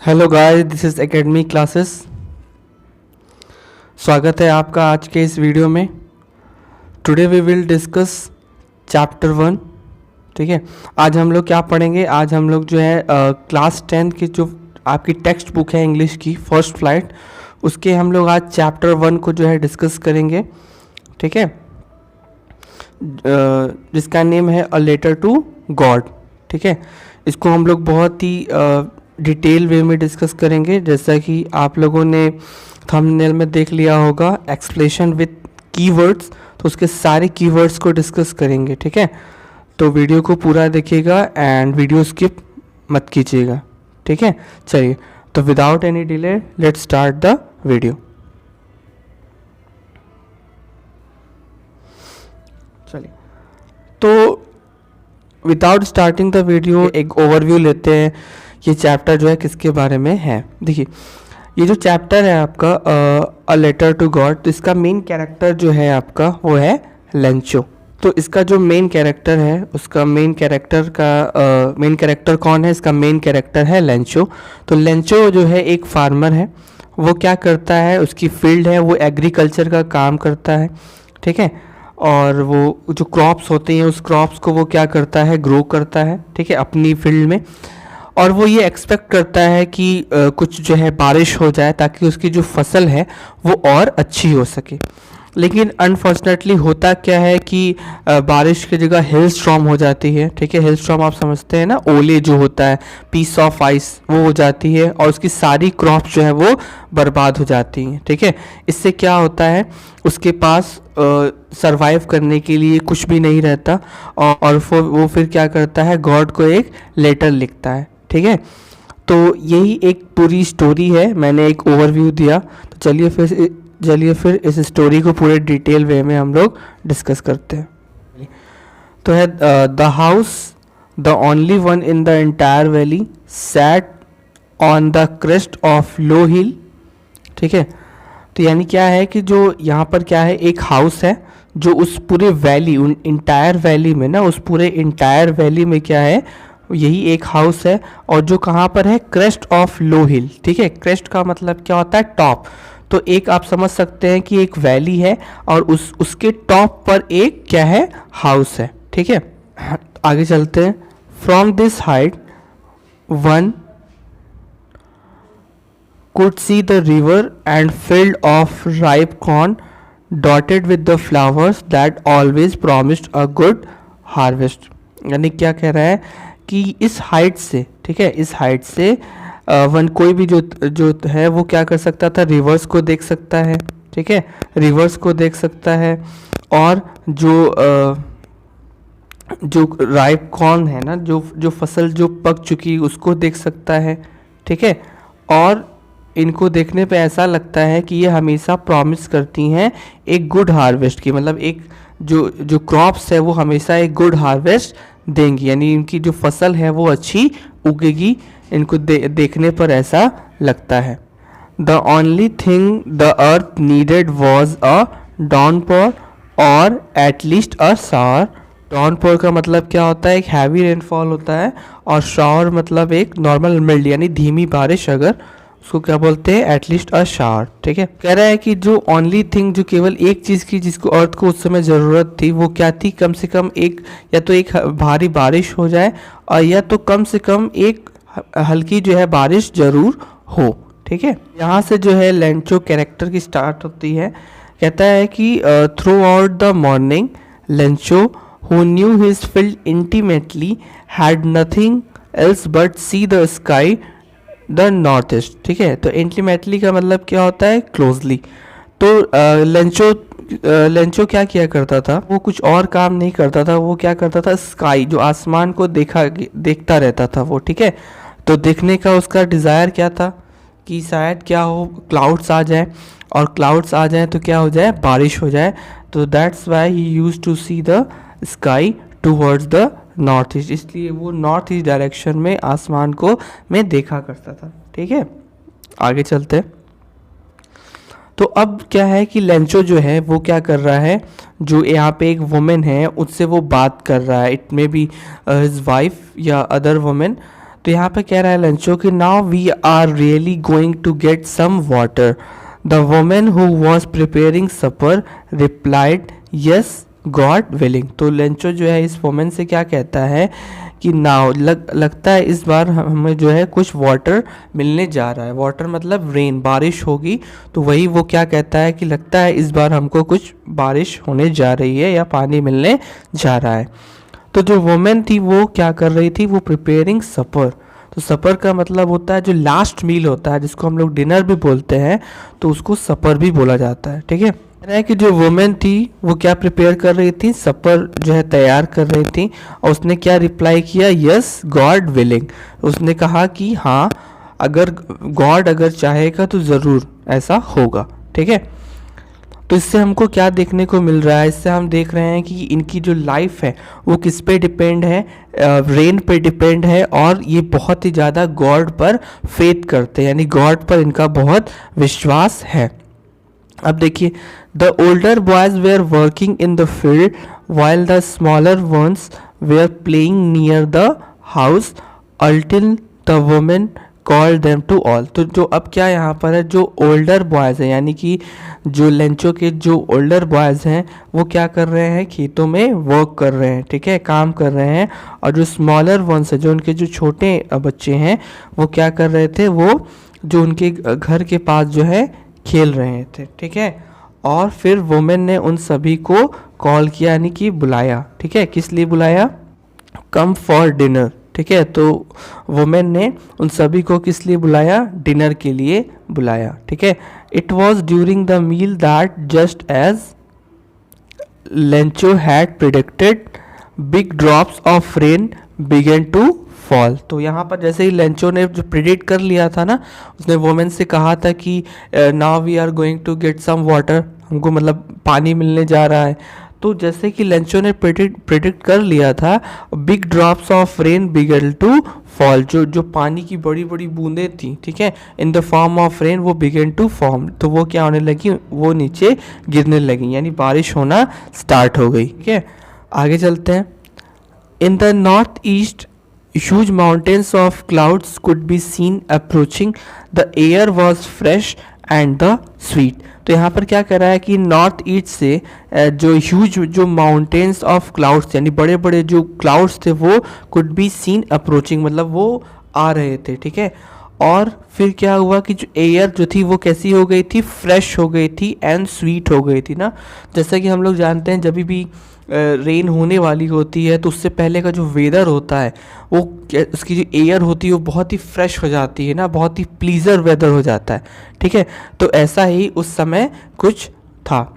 Hello guys, this is academy classes. स्वागत है आपका आज के इस वीडियो में। Today we will discuss chapter 1। ठीक है, आज हम लोग क्या पढ़ेंगे? आज हम लोग जो है क्लास 10 की जो आपकी टेक्स्ट बुक है इंग्लिश की फर्स्ट फ्लाइट, उसके हम लोग आज चैप्टर 1 को जो है डिस्कस करेंगे। ठीक है, जिसका नेम है अ लेटर टू गॉड। ठीक है, इसको हम लोग बहुत ही डिटेल वे में डिस्कस करेंगे। जैसा कि आप लोगों ने थंबनेल में देख लिया होगा, एक्सप्लेनेशन विद कीवर्ड्स, तो उसके सारे कीवर्ड्स को डिस्कस करेंगे। ठीक है, तो वीडियो को पूरा देखिएगा एंड वीडियो स्किप मत कीजिएगा। ठीक है, चलिए तो without any delay let's start the video. चलिए, तो विदाउट स्टार्टिंग द वीडियो एक ओवरव्यू लेते हैं। ये चैप्टर जो है किसके बारे में है? देखिए, ये जो चैप्टर है आपका अ लेटर टू गॉड, तो इसका मेन कैरेक्टर जो है आपका वो है लेंचो। तो इसका जो मेन कैरेक्टर है, उसका मेन कैरेक्टर कौन है? इसका मेन कैरेक्टर है लेंचो। तो लेंचो जो है एक फार्मर है। वो क्या करता है, उसकी फील्ड है, वो एग्रीकल्चर का काम करता है। ठीक है, और वो जो क्रॉप्स होते हैं उस क्रॉप्स को वो क्या करता है, ग्रो करता है। ठीक है, अपनी फील्ड में। और वो ये एक्सपेक्ट करता है कि कुछ जो है बारिश हो जाए ताकि उसकी जो फसल है वो और अच्छी हो सके। लेकिन अनफॉर्चुनेटली होता क्या है कि बारिश की जगह हिल स्टॉर्म हो जाती है। ठीक है, हिल स्टॉर्म आप समझते हैं ना, ओले जो होता है, पीस ऑफ आइस, वो हो जाती है और उसकी सारी क्रॉप्स जो है वो बर्बाद हो जाती हैं। ठीक है, इससे क्या होता है, उसके पास सरवाइव करने के लिए कुछ भी नहीं रहता और वो फिर क्या करता है, गॉड को एक लेटर लिखता है। ठीक है, तो यही एक पूरी स्टोरी है। मैंने एक ओवरव्यू दिया, तो चलिए फिर इस स्टोरी को पूरे डिटेल वे में हम लोग डिस्कस करते हैं। तो है the house the only one in the entire valley sat on the crest of low hill. ठीक है, तो यानी क्या है कि जो यहाँ पर क्या है, एक हाउस है जो उस पूरे वैली, उन इंटायर वैली में ना, उस पूरे इंटायर वैली में क्या है, यही एक हाउस है। और जो कहाँ पर है, क्रेस्ट ऑफ लो हिल। ठीक है, क्रेस्ट का मतलब क्या होता है, टॉप। तो एक आप समझ सकते हैं कि एक वैली है और उसके टॉप पर एक क्या है, हाउस है। ठीक है, आगे चलते हैं। From this height one could see the river and field of ripe corn dotted with the flowers that always promised a good harvest। यानी क्या कह रहा है कि इस हाइट से, ठीक है, इस हाइट से वन कोई भी जो है वो क्या कर सकता था, रिवर्स को देख सकता है। ठीक है, रिवर्स को देख सकता है और जो राइप कॉर्न है ना, जो फसल जो पक चुकी उसको देख सकता है। ठीक है, और इनको देखने पे ऐसा लगता है कि ये हमेशा प्रॉमिस करती हैं एक गुड हार्वेस्ट की, मतलब एक जो क्रॉप्स है वो हमेशा एक गुड हार्वेस्ट देंगी, यानी इनकी जो फसल है वो अच्छी उगेगी। इनको देखने पर ऐसा लगता है। The only thing the earth needed was a downpour और एटलीस्ट अ शावर। डाउनपोर का मतलब क्या होता है, एक हैवी रेनफॉल होता है, और शावर मतलब एक नॉर्मल मिल्ड यानी धीमी बारिश, अगर उसको क्या बोलते हैं, एटलीस्ट अ शावर। ठीक है, कह रहा है कि जो ओनली थिंग, जो केवल एक चीज़ की जिसको अर्थ को उस समय ज़रूरत थी, वो क्या थी, कम से कम एक, या तो एक भारी बारिश हो जाए और या तो कम से कम एक हल्की जो है बारिश ज़रूर हो। ठीक है, यहाँ से जो है लेंचो कैरेक्टर की स्टार्ट होती है। कहता है कि through out the morning Lencho who knew his field intimately had nothing else but C the sky the north east. ठीक है, तो इंटीमेटली का मतलब क्या होता है, क्लोजली। तो लेंचो क्या किया करता था, वो कुछ और काम नहीं करता था, वो क्या करता था, स्काई, जो आसमान को देखता रहता था वो। ठीक है, तो देखने का उसका डिज़ायर क्या था कि शायद क्या हो, क्लाउड्स आ जाए, और क्लाउड्स आ जाए तो क्या हो जाए, बारिश हो जाए। तो that's why he used to see the sky towards the north east, इसलिए वो नॉर्थ ईस्ट डायरेक्शन में आसमान को मैं देखा करता था। ठीक है, आगे चलते हैं। तो अब क्या है कि लेंचो जो है वो क्या कर रहा है, जो यहाँ पे एक वुमेन है उससे वो बात कर रहा है, it may be his wife या अदर वुमेन। तो यहाँ पे कह रहा है लेंचो कि now we are really going to get some water. The women who was preparing supper replied yes God willing. तो लेंचो जो है इस वुमेन से क्या कहता है कि नाउ लगता है इस बार हमें जो है कुछ वाटर मिलने जा रहा है। वाटर मतलब रेन, बारिश होगी। तो वही वो क्या कहता है कि लगता है इस बार हमको कुछ बारिश होने जा रही है या पानी मिलने जा रहा है। तो जो वुमेन थी वो क्या कर रही थी, वो प्रिपेयरिंग सपर। तो सपर का मतलब होता है जो लास्ट मील होता है, जिसको हम लोग डिनर भी बोलते हैं, तो उसको सपर भी बोला जाता है। ठीक है कि जो वुमेन थी वो क्या प्रिपेयर कर रही थी, सपर जो है तैयार कर रही थी। और उसने क्या रिप्लाई किया, यस गॉड विलिंग। उसने कहा कि हाँ, अगर गॉड अगर चाहेगा तो ज़रूर ऐसा होगा। ठीक है, तो इससे हमको क्या देखने को मिल रहा है, इससे हम देख रहे हैं कि इनकी जो लाइफ है वो किस पे डिपेंड है, रेन पे डिपेंड है। और ये बहुत ही ज़्यादा गॉड पर फेथ करते हैं, यानी गॉड पर इनका बहुत विश्वास है। अब देखिए, the older boys were working in the field while the smaller ones were playing near the house until the women call them to all. तो जो अब क्या यहाँ पर है, जो ओल्डर बॉयज़ हैं, यानी कि जो लेंचो के जो ओल्डर बॉयज़ हैं वो क्या कर रहे हैं, खेतों में वर्क कर रहे हैं। ठीक है, काम कर रहे हैं। और जो स्मॉलर वंस है, जो उनके जो छोटे बच्चे हैं, वो क्या कर रहे थे, वो जो उनके घर के पास जो है खेल रहे थे। ठीक है, और फिर वुमेन ने उन सभी को कॉल किया, यानी कि बुलाया। ठीक है, किस लिए बुलाया, कम फॉर डिनर। ठीक है, तो वुमेन ने उन सभी को किस लिए बुलाया, डिनर के लिए बुलाया। ठीक है, it was during the meal that just as Lencho had predicted big drops of rain began to fall. तो यहाँ पर जैसे ही लेंचो ने जो प्रिडिक्ट कर लिया था ना, उसने वुमेन से कहा था कि now we are going to get some water, हमको मतलब पानी मिलने जा रहा है। तो जैसे कि लेंचो ने प्रिडिक्ट कर लिया था, big drops of rain began to fall, जो पानी की बड़ी बड़ी बूंदें थी, ठीक है, in the form of rain, वो बिगन टू फॉर्म, तो वो क्या होने लगी, वो नीचे गिरने लगी, यानी बारिश होना स्टार्ट हो गई। ठीक है, आगे चलते हैं। In the north east huge mountains of clouds could be seen approaching. The air was fresh and the sweet. तो यहाँ पर क्या कर रहा है कि नॉर्थ ईस्ट से जो ह्यूज जो माउंटेन्स ऑफ क्लाउड्स, यानी बड़े बड़े जो क्लाउड्स थे, वो कुड बी सीन अप्रोचिंग, मतलब वो आ रहे थे। ठीक है, और फिर क्या हुआ कि जो एयर जो थी वो कैसी हो गई थी, फ्रेश हो गई थी एंड स्वीट हो गई थी ना। जैसा कि हम लोग जानते हैं, जब भी रेन होने वाली होती है तो उससे पहले का जो वेदर होता है, वो उसकी जो एयर होती है वो बहुत ही फ्रेश हो जाती है ना, बहुत ही प्लीजर वेदर हो जाता है। ठीक है, तो ऐसा ही उस समय कुछ था।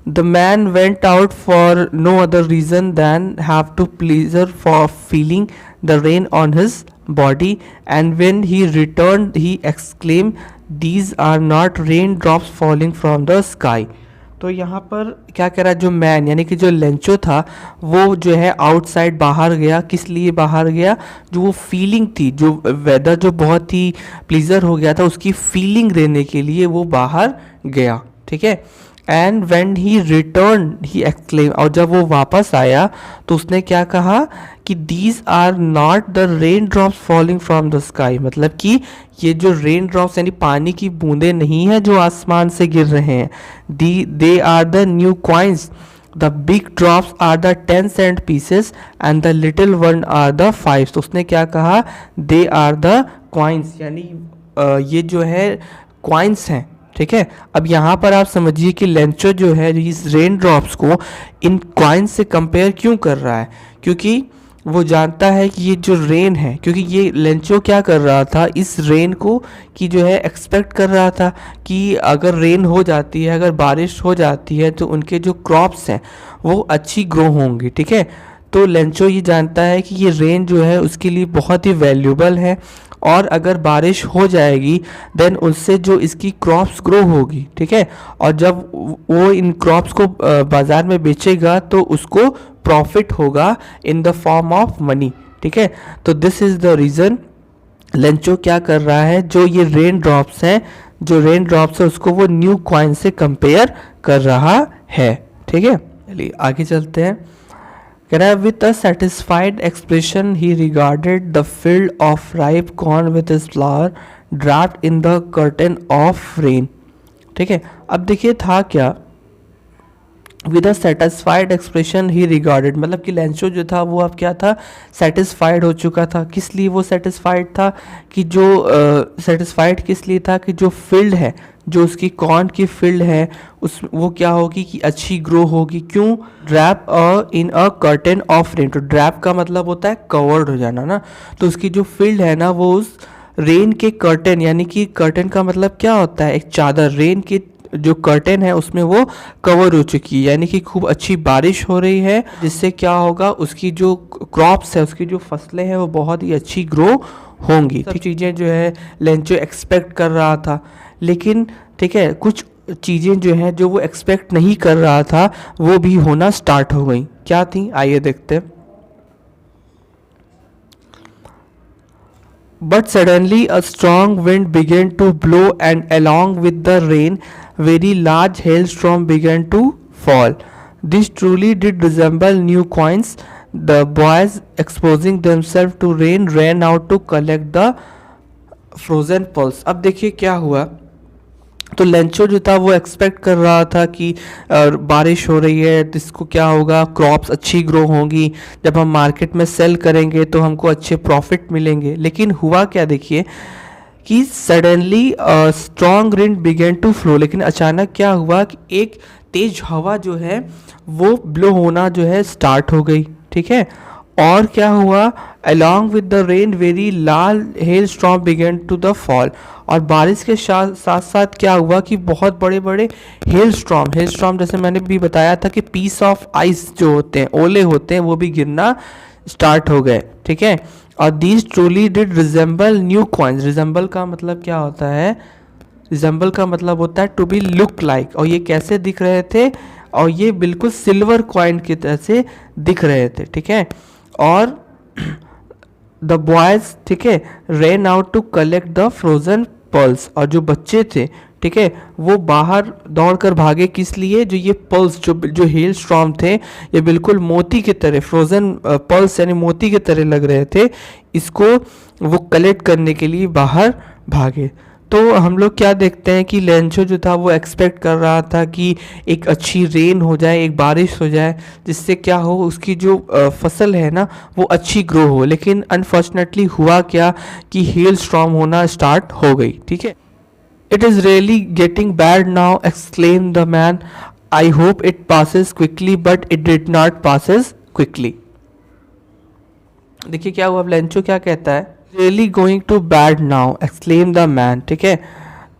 The man went out for no other reason than have to pleasure for feeling the rain on his body, and when he return he exclaim, these are not rain drops falling from the sky. तो यहाँ पर क्या कह रहा है, जो man यानी कि जो लेंचो था, वो जो है आउटसाइड बाहर गया। किस लिए बाहर गया, जो वो फीलिंग थी, जो वेदर जो बहुत ही प्लीजर हो गया था, उसकी फीलिंग लेने के लिए वो बाहर गया। ठीक है, and when he return he exclaim, और जब वो वापस आया तो उसने क्या कहा कि these are not the rain drops falling from the sky, मतलब कि ये जो रेन ड्रॉप्स यानी पानी की बूंदें नहीं है जो आसमान से गिर रहे हैं, they are the new coins, the big drops are the 10 cent pieces and the little one are the 5। तो उसने क्या कहा, दे आर द कॉइन्स, यानी ये जो है कॉइन्स हैं। ठीक है, अब यहाँ पर आप समझिए कि लेंचो जो है इस रेन ड्रॉप्स को इन कॉइन्स से कंपेयर क्यों कर रहा है, क्योंकि वो जानता है कि ये जो रेन है, क्योंकि ये लेंचो क्या कर रहा था, इस रेन को कि जो है एक्सपेक्ट कर रहा था कि अगर रेन हो जाती है, अगर बारिश हो जाती है, तो उनके जो क्रॉप्स हैं वो अच्छी ग्रो होंगी। ठीक है, तो लेंचो ये जानता है कि ये रेन जो है उसके लिए बहुत ही वैल्यूबल है, और अगर बारिश हो जाएगी देन उससे जो इसकी क्रॉप्स ग्रो होगी। ठीक है, और जब वो इन क्रॉप्स को बाज़ार में बेचेगा तो उसको प्रॉफिट होगा इन द फॉर्म ऑफ मनी। ठीक है, तो this is the reason Lencho क्या कर रहा है, जो ये रेन ड्रॉप्स हैं, जो रेन ड्रॉप्स है उसको वो न्यू कॉइन से कंपेयर कर रहा है। ठीक है, चलिए आगे चलते हैं। कह रहा है with a satisfied expression he regarded the field of ripe corn with his flower draft in the curtain of rain. ठीक है, अब देखिए था क्या, with a satisfied expression he regarded, मतलब कि लेंचो जो था वो अब क्या था, सेटिस्फाइड हो चुका था। किस लिए वो सेटिस्फाइड था, कि जो सेटिस्फाइड किस लिए था कि जो फील्ड है, जो उसकी कॉर्न की फील्ड है उस वो क्या होगी कि अच्छी ग्रो होगी। क्यों, ड्रैप इन अ कर्टेन ऑफ रेन, तो ड्रैप का मतलब होता है कवर्ड हो जाना ना, तो उसकी जो फील्ड है ना वो उस रेन के कर्टेन, यानी कि कर्टेन का मतलब क्या होता है, एक चादर, रेन की जो कर्टेन है उसमें वो कवर हो चुकी है, यानी कि खूब अच्छी बारिश हो रही है, जिससे क्या होगा उसकी जो क्रॉप्स है, उसकी जो फसलें हैं वो बहुत ही अच्छी ग्रो होंगी। सब चीज़ें जो है लेंचो एक्सपेक्ट कर रहा था, लेकिन ठीक है कुछ चीज़ें जो हैं जो वो एक्सपेक्ट नहीं कर रहा था वो भी होना स्टार्ट हो गई। क्या थी, आइए देखते हैं। But suddenly a strong wind began to blow, and along with the rain, very large hailstorm began to fall. This truly did resemble new coins. The boys, exposing themselves to rain, ran out to collect the frozen pearls. अब देखिए क्या हुआ, तो Lencho जो था वो expect कर रहा था कि बारिश हो रही है तो इसको क्या होगा, क्रॉप्स अच्छी ग्रो होंगी, जब हम मार्केट में सेल करेंगे तो हमको अच्छे प्रॉफिट मिलेंगे। लेकिन हुआ क्या, देखिए कि suddenly strong rain began to flow, लेकिन अचानक क्या हुआ कि एक तेज हवा जो है वो ब्लो होना जो है स्टार्ट हो गई। ठीक है, और क्या हुआ, along with the rain very large hail storm began to the fall, और बारिश के साथ साथ क्या हुआ कि बहुत बड़े बड़े हेल स्टॉर्म जैसे मैंने भी बताया था कि पीस ऑफ आइस जो होते हैं, ओले होते हैं, वो भी गिरना स्टार्ट हो गए। ठीक है, और these truly did resemble new coins. Resemble का मतलब क्या होता है, रिजेंबल का मतलब होता है टू बी लुक लाइक, और ये कैसे दिख रहे थे, और ये बिल्कुल सिल्वर कॉइन की तरह से दिख रहे थे। ठीक है, और द बॉयज, ठीक है, ran out to collect the frozen pearls, और जो बच्चे थे, ठीक है, वो बाहर दौड़कर भागे, किस लिए, जो ये पर्ल्स जो हेल स्टॉर्म थे ये बिल्कुल मोती की तरह, फ्रोजन पर्ल्स यानी मोती की तरह लग रहे थे, इसको वो कलेक्ट करने के लिए बाहर भागे। तो हम लोग क्या देखते हैं कि लेंचो जो था वो एक्सपेक्ट कर रहा था कि एक अच्छी रेन हो जाए, एक बारिश हो जाए, जिससे क्या हो उसकी जो फसल है ना वो अच्छी ग्रो हो। लेकिन अनफॉर्चुनेटली हुआ क्या कि हेल स्टॉर्म होना स्टार्ट हो गई। ठीक है, it is really getting bad now, exclaim the man, I hope it passes quickly, but it did not passes quickly. देखिए क्या हुआ, लेंचो क्या कहता है, really going to bad now, exclaim the man. ठीक है,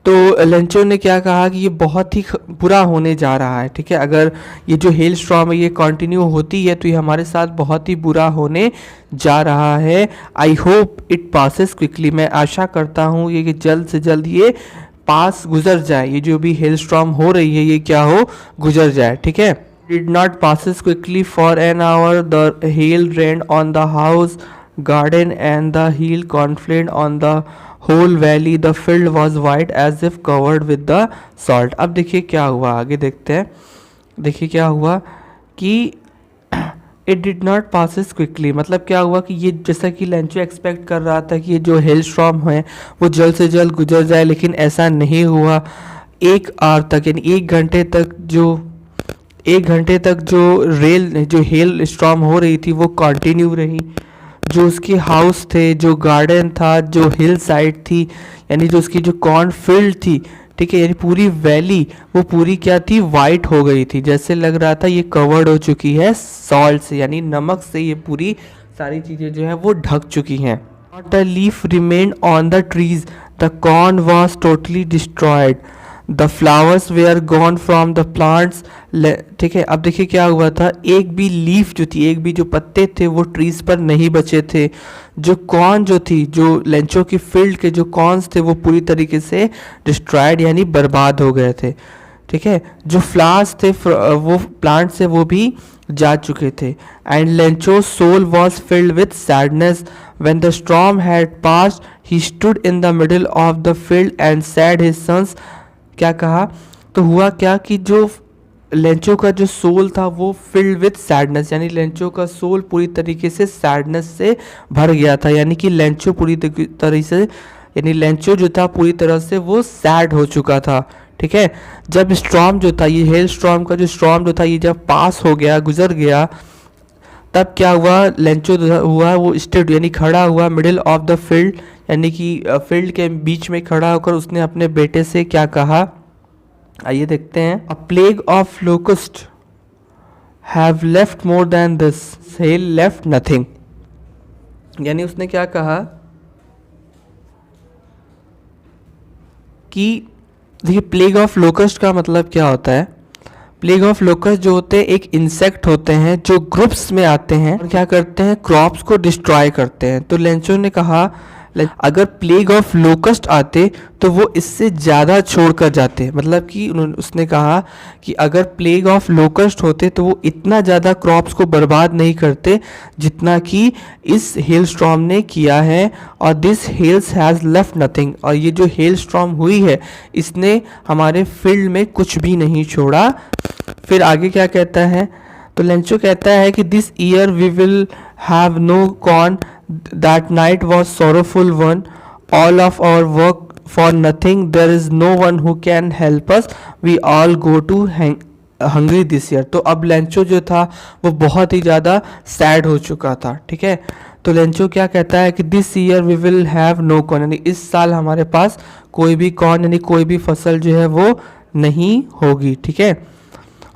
तो लेंचो ने क्या कहा कि ये बहुत ही बुरा होने जा रहा है। ठीक है, अगर ये जो हेल स्टॉर्म है ये कंटिन्यू होती है तो ये हमारे साथ बहुत ही बुरा होने जा रहा है। आई होप इट पासेस क्विकली, मैं आशा करता हूँ ये कि जल्द से जल्द ये पास गुजर जाए, ये जो भी हेल स्टॉर्म हो रही है ये क्या हो, गुजर जाए। ठीक है, did not passes quickly for an hour, the hell rain on the house, garden, and the hill confluent on the whole valley. The field was white as if covered with the salt. अब देखिए क्या हुआ, आगे देखते हैं। देखिए क्या हुआ कि it did not passes quickly, मतलब क्या हुआ कि ये जैसा कि लेंचो एक्सपेक्ट कर रहा था कि ये जो हेल स्टॉर्म है वो जल्द से जल्द गुजर जाए, लेकिन ऐसा नहीं हुआ। एक आवर तक यानी एक घंटे तक जो हेल स्टॉर्म हो रही थी वो कंटिन्यू रही। जो उसके हाउस थे, जो गार्डन था, जो हिल साइड थी, यानी जो उसकी जो कॉर्न फील्ड थी, ठीक है, यानी पूरी वैली वो पूरी क्या थी, वाइट हो गई थी, जैसे लग रहा था ये कवर्ड हो चुकी है सॉल्ट से, यानी नमक से ये पूरी सारी चीज़ें जो है वो ढक चुकी हैं। Not a leaf remained on the trees, the corn was totally destroyed, the flowers were gone from the plants. ठीक है, अब देखिए क्या हुआ था, एक भी लीफ जो थी, एक भी जो पत्ते थे वो ट्रीज पर नहीं बचे थे। जो कॉर्न जो थी, जो लेंचो की फील्ड के जो कॉर्न्स थे वो पूरी तरीके से डिस्ट्रॉयड यानी बर्बाद हो गए थे। ठीक है, जो फ्लावर्स थे वो प्लांट से वो भी जा चुके थे। And Lencho soul was filled with sadness when the storm had passed, he stood in the middle of the field and said his sons. क्या कहा, तो हुआ क्या कि जो लेंचो का जो सोल था वो फिल्ड विथ सैडनेस, यानी लेंचो का सोल पूरी तरीके से सैडनेस से भर गया था, यानी कि लेंचो पूरी तरह से, यानी लेंचो जो था पूरी तरह से वो सैड हो चुका था। ठीक है, जब स्टॉर्म जो था, ये हेल स्टॉर्म का जो स्टॉर्म जो था ये जब पास हो गया, गुजर गया, तब क्या हुआ, लेंचो हुआ वो स्टेड यानी खड़ा हुआ मिडिल ऑफ द फील्ड, यानी कि फील्ड के बीच में खड़ा होकर उसने अपने बेटे से क्या कहा, आइए देखते हैं। अ plague of locust have left more than this, hello left nothing. यानी उसने क्या कहा कि देखिए, प्लेग ऑफ लोकस्ट का मतलब क्या होता है। प्लेग ऑफ लोकस्ट जो होते हैं एक इंसेक्ट होते हैं जो ग्रुप्स में आते हैं और क्या करते हैं, क्रॉप्स को डिस्ट्रॉय करते हैं। तो लेंचो ने कहा अगर प्लेग ऑफ लोकस्ट आते तो वो इससे ज़्यादा छोड़ कर जाते, मतलब कि उसने कहा कि अगर प्लेग ऑफ लोकस्ट होते तो वो इतना ज़्यादा क्रॉप्स को बर्बाद नहीं करते जितना कि इस हेल स्टॉर्म ने किया है। और दिस हेल्स हैज़ लेफ्ट नथिंग, और ये जो हेल स्टॉर्म हुई है इसने हमारे फील्ड में कुछ भी नहीं छोड़ा। फिर आगे क्या कहता है, तो लेंचो कहता है कि this year we will have no corn, that night was sorrowful one, all of our work for nothing, there is no one who can help us, we all go to hungry this year. तो अब Lencho जो था वो बहुत ही ज़्यादा sad हो चुका था। ठीक है, तो लेंचो क्या कहता है कि this year we will have no corn, यानी इस साल हमारे पास कोई भी कॉर्न यानी कोई भी फसल जो है वो नहीं होगी। ठीक है,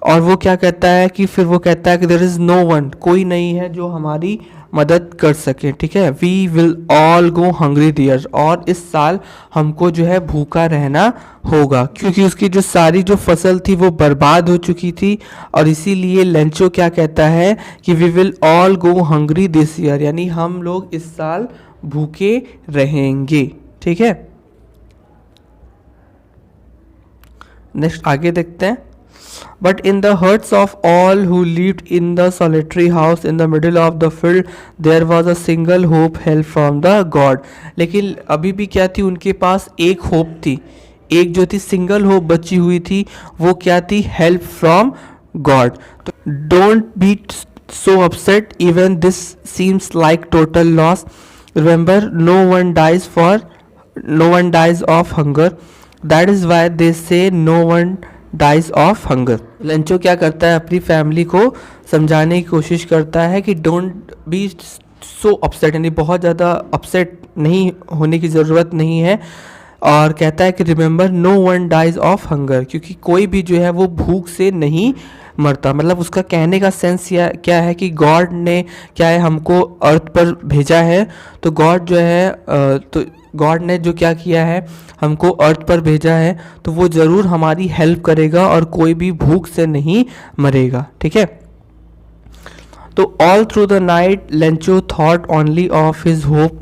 और वो क्या कहता है कि फिर वो कहता है कि देयर इज़ नो वन, कोई नहीं है जो हमारी मदद कर सके। ठीक है, we will all go hungry there, और इस साल हमको जो है भूखा रहना होगा, क्योंकि उसकी जो सारी जो फसल थी वो बर्बाद हो चुकी थी। और इसीलिए लेंचो क्या कहता है कि we will all go hungry this year, यानी हम लोग इस साल भूखे रहेंगे। ठीक है, नेक्स्ट आगे देखते हैं। But in the hearts of all who lived in the solitary house in the middle of the field, there was a single hope, help from the God. लेकिन अभी भी क्या थी, उनके पास एक होप थी, एक जो थी सिंगल होप बची हुई थी, वो क्या थी, हेल्प फ्रॉम गॉड। तो don't be so upset, even this seems like total loss. Remember, no one dies of hunger. That is why they say no one dies of hunger. Lencho क्या करता है, अपनी फैमिली को समझाने की कोशिश करता है कि डोंट बी सो अपसेट, यानी बहुत ज़्यादा अपसेट नहीं होने की ज़रूरत नहीं है। और कहता है कि remember no one dies of hunger, क्योंकि कोई भी जो है वो भूख से नहीं मरता। मतलब उसका कहने का सेंस क्या है कि गॉड ने क्या है हमको अर्थ पर भेजा है, तो गॉड जो है तो गॉड ने जो क्या किया है हमको अर्थ पर भेजा है, तो वो ज़रूर हमारी हेल्प करेगा और कोई भी भूख से नहीं मरेगा। ठीक है, तो all through the night Lencho thought only of his hope,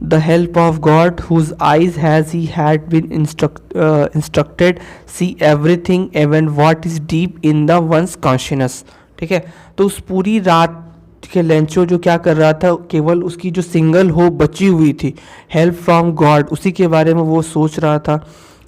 the help of God whose eyes has he had been instructed see everything even what is deep in the one's consciousness. ठीक है, तो उस पूरी रात के Lencho जो क्या कर रहा था, केवल उसकी जो सिंगल होप बची हुई थी, हेल्प फ्रॉम गॉड, उसी के बारे में वो सोच रहा था।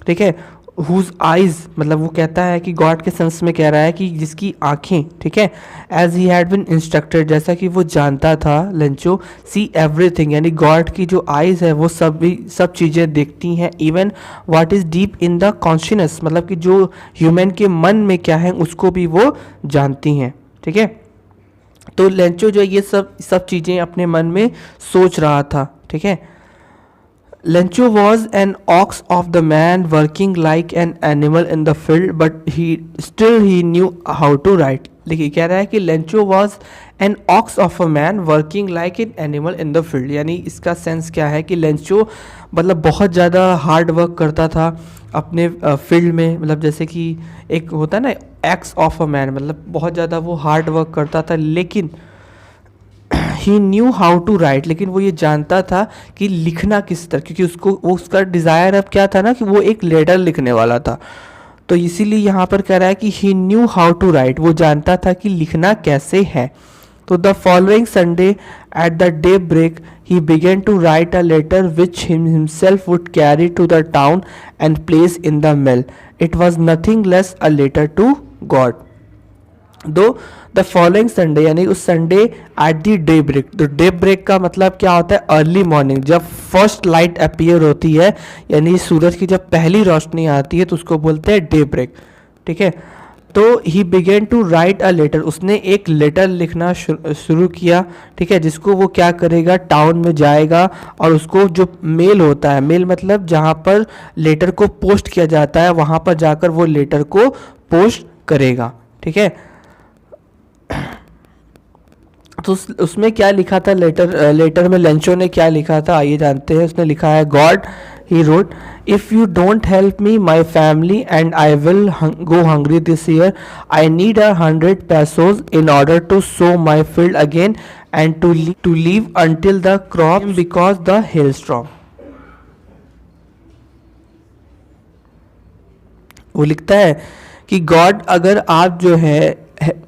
ठीक है, हुज आइज, मतलब वो कहता है कि गॉड के सेंस में कह रहा है कि जिसकी आंखें, ठीक है, as he had been instructed, जैसा कि वो जानता था लेंचो, सी एवरीथिंग, यानी गॉड की जो आइज है वो सब चीज़ें देखती हैं, even what is deep in the consciousness, मतलब कि जो ह्यूमन के मन में क्या है उसको भी वो जानती हैं। ठीक है, तो लेंचो जो ये सब चीज़ें अपने मन में सोच रहा था। ठीक है, Lencho was an ox of the man working like an animal in the field, but he knew how to write. देखिए कह रहा है कि Lencho was an ox of a man working like an animal in the field, यानी इसका sense क्या है कि लेंचो मतलब बहुत ज़्यादा हार्ड वर्क करता था अपने फील्ड में, मतलब जैसे कि एक होता है ना एक्स ऑफ अ मैन, मतलब बहुत ज़्यादा वो हार्ड वर्क करता था, लेकिन ही न्यू हाउ टू राइट, लेकिन वो ये जानता था कि लिखना किस तरह, क्योंकि उसका डिज़ायर अब क्या था ना कि वो एक लेटर लिखने वाला था। तो इसीलिए यहाँ पर कह रहा है कि he knew how to write, वो जानता था कि लिखना कैसे है। तो the following Sunday at the day break he began to write a letter which himself would carry to the town and place in the mill. It was nothing less a letter to God. दो the following Sunday, यानी उस Sunday at the day break. तो day break का मतलब क्या होता है, early morning, जब फर्स्ट लाइट अपीयर होती है, यानी सूरज की जब पहली रोशनी आती है तो उसको बोलते हैं डे ब्रेक, ठीक है। तो he began to write a letter, उसने एक लेटर लिखना शुरू किया, ठीक है, जिसको वो क्या करेगा, टाउन में जाएगा और उसको जो मेल होता है, मेल मतलब जहाँ पर लेटर को पोस्ट किया जाता है, वहाँ पर जाकर वो लेटर को पोस्ट करेगा, ठीक है। तो उसमें क्या लिखा था, लेटर में लेंचो ने क्या लिखा था, आइए जानते हैं। उसने लिखा है, God, he wrote, if you don't help me my family and I will go hungry this year, I need 100 pesos in order to sow my field again and to leave until the crop because the hailstorm। वो लिखता है कि God, अगर आप जो है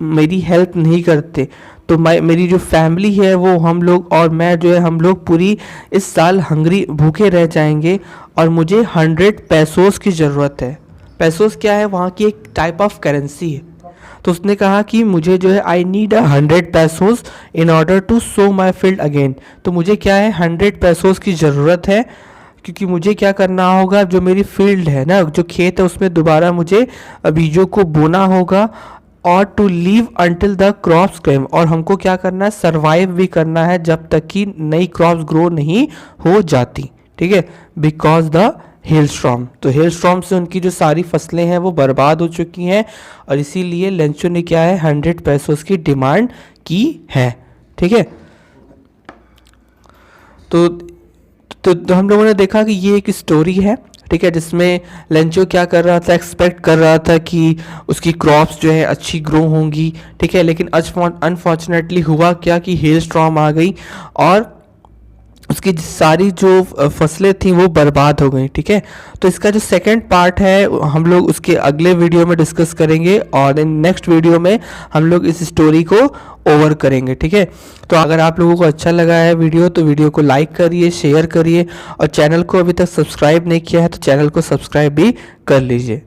मेरी help नहीं करते तो मेरी जो फैमिली है वो, हम लोग और मैं जो है, हम लोग पूरी इस साल हंगरी भूखे रह जाएंगे और मुझे 100 pesos की ज़रूरत है। पैसोस क्या है, वहाँ की एक टाइप ऑफ करेंसी है। तो उसने कहा कि मुझे जो है, I need 100 pesos in order to sow my field again. तो मुझे क्या है, 100 pesos की ज़रूरत है, क्योंकि मुझे क्या करना होगा, जो मेरी फील्ड है ना, जो खेत है, उसमें दोबारा मुझे बीजों को बोना होगा, और to live until the crops claim, और हमको क्या करना है, सर्वाइव भी करना है जब तक कि नई क्रॉप्स ग्रो नहीं हो जाती, ठीक है, बिकॉज द हेलस्टॉर्म। तो हेलस्टॉर्म से उनकी जो सारी फसलें हैं वो बर्बाद हो चुकी हैं, और इसीलिए लेंचो ने क्या है, 100 pesos की डिमांड की है, ठीक है। तो हम लोगों ने देखा कि ये एक स्टोरी है, ठीक है, जिसमें लेंचो क्या कर रहा था, एक्सपेक्ट कर रहा था कि उसकी क्रॉप्स जो है अच्छी ग्रो होंगी, ठीक है, लेकिन अनफॉर्चुनेटली हुआ क्या कि हेल स्टॉर्म आ गई और उसकी सारी जो फसलें थी वो बर्बाद हो गई, ठीक है। तो इसका जो सेकंड पार्ट है हम लोग उसके अगले वीडियो में डिस्कस करेंगे, और इन नेक्स्ट वीडियो में हम लोग इस स्टोरी को ओवर करेंगे, ठीक है। तो अगर आप लोगों को अच्छा लगा है वीडियो, तो वीडियो को लाइक करिए, शेयर करिए, और चैनल को अभी तक सब्सक्राइब नहीं किया है तो चैनल को सब्सक्राइब भी कर लीजिए।